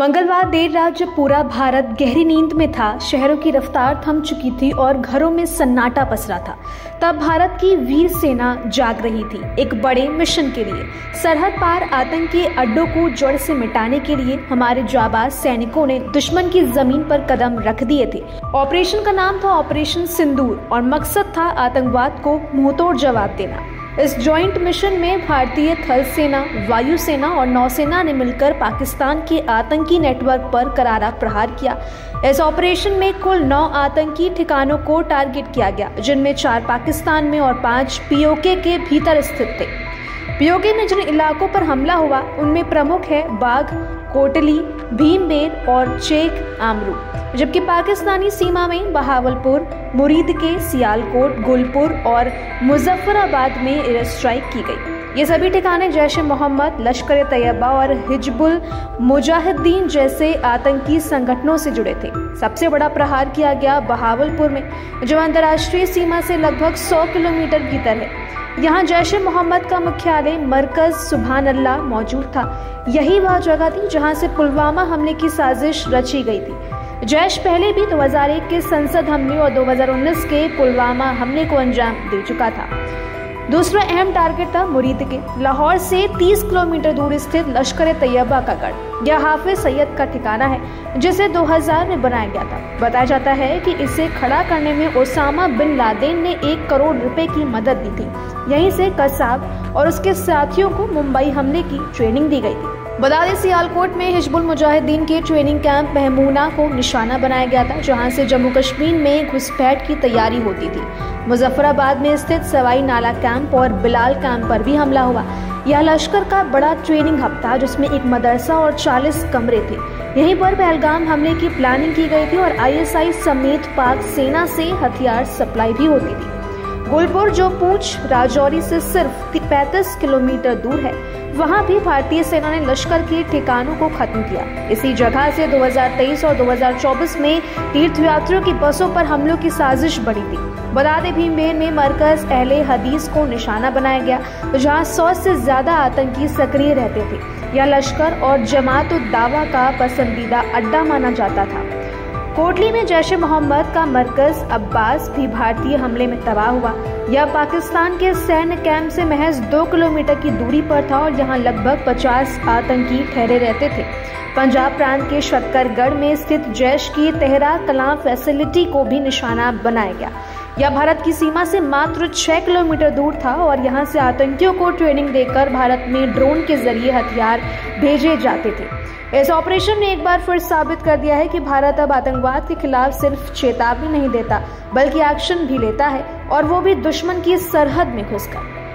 मंगलवार देर रात जब पूरा भारत गहरी नींद में था, शहरों की रफ्तार थम चुकी थी और घरों में सन्नाटा पसरा था, तब भारत की वीर सेना जाग रही थी एक बड़े मिशन के लिए। सरहद पार आतंकी अड्डों को जड़ से मिटाने के लिए हमारे जाबाज सैनिकों ने दुश्मन की जमीन पर कदम रख दिए थे। ऑपरेशन का नाम था ऑपरेशन सिंदूर और मकसद था आतंकवाद को मुंहतोड़ जवाब देना। इस जॉइंट मिशन में भारतीय थल सेना, वायुसेना और नौसेना ने मिलकर पाकिस्तान के आतंकी नेटवर्क पर करारा प्रहार किया। इस ऑपरेशन में कुल 9 आतंकी ठिकानों को टारगेट किया गया, जिनमें 4 पाकिस्तान में और 5 पीओके के भीतर स्थित थे। पीओके में जिन इलाकों पर हमला हुआ उनमें प्रमुख है बाघ, कोटली, भीमबेर और चेक आमरू, जबकि पाकिस्तानी सीमा में बहावलपुर, मुरीदके, सियालकोट, गुलपुर और मुजफ्फराबाद में एयर स्ट्राइक की गई। ये सभी ठिकाने जैश ए मोहम्मद, लश्कर ए तैयबा और हिजबुल मुजाहिदीन जैसे आतंकी संगठनों से जुड़े थे। सबसे बड़ा प्रहार किया गया बहावलपुर में, जो अंतर्राष्ट्रीय सीमा से लगभग 100 किलोमीटर भीतर है। यहाँ जैश ए मोहम्मद का मुख्यालय मरकज सुभान अल्लाह मौजूद था। यही वह जगह थी जहाँ से पुलवामा हमले की साजिश रची गई थी। जैश पहले भी 2001 के संसद हमले और 2019 के पुलवामा हमले को अंजाम दे चुका था। दूसरा अहम टारगेट था मुरीदके, लाहौर से 30 किलोमीटर दूर स्थित लश्कर ए तैयबा का गढ़। यह हाफिज सैयद का ठिकाना है, जिसे 2000 में बनाया गया था। बताया जाता है कि इसे खड़ा करने में ओसामा बिन लादेन ने 1 करोड़ रुपए की मदद दी थी। यहीं से कसाब और उसके साथियों को मुंबई हमले की ट्रेनिंग दी गई थी। बता दें, सियालकोट में हिजबुल मुजाहिदीन के ट्रेनिंग कैंप महमूना को निशाना बनाया गया था, जहां से जम्मू कश्मीर में घुसपैठ की तैयारी होती थी। मुजफ्फराबाद में स्थित सवाई नाला कैंप और बिलाल कैंप पर भी हमला हुआ। यह लश्कर का बड़ा ट्रेनिंग हब था, जिसमें एक मदरसा और 40 कमरे थे। यहीं पर पहलगाम हमले की प्लानिंग की गई थी और ISI समेत पाक सेना से हथियार सप्लाई भी होती थी। गुलपुर, जो पूंछ राजौरी से सिर्फ 35 किलोमीटर दूर है, वहां भी भारतीय सेना ने लश्कर के ठिकानों को खत्म किया। इसी जगह से 2023 और 2024 में तीर्थयात्रियों की बसों पर हमलों की साजिश बढ़ी थी। बता दें, भीमबेर में मरकज अहले हदीस को निशाना बनाया गया, जहां 100 से ज्यादा आतंकी सक्रिय रहते थे। यह लश्कर और जमात-उद-दावा का पसंदीदा अड्डा माना जाता था। कोटली में जैश ए मोहम्मद का मरकज अब्बास भी भारतीय हमले में तबाह हुआ। यह पाकिस्तान के सैन्य कैंप से महज 2 किलोमीटर की दूरी पर था और यहाँ लगभग 50 आतंकी ठहरे रहते थे। पंजाब प्रांत के शक्करगढ़ में स्थित जैश की तेहरा कलां फैसिलिटी को भी निशाना बनाया गया। यह भारत की सीमा से मात्र 6 किलोमीटर दूर था और यहाँ से आतंकियों को ट्रेनिंग देकर भारत में ड्रोन के जरिए हथियार भेजे जाते थे। इस ऑपरेशन ने एक बार फिर साबित कर दिया है कि भारत अब आतंकवाद के खिलाफ सिर्फ चेतावनी नहीं देता, बल्कि एक्शन भी लेता है, और वो भी दुश्मन की सरहद में घुसकर।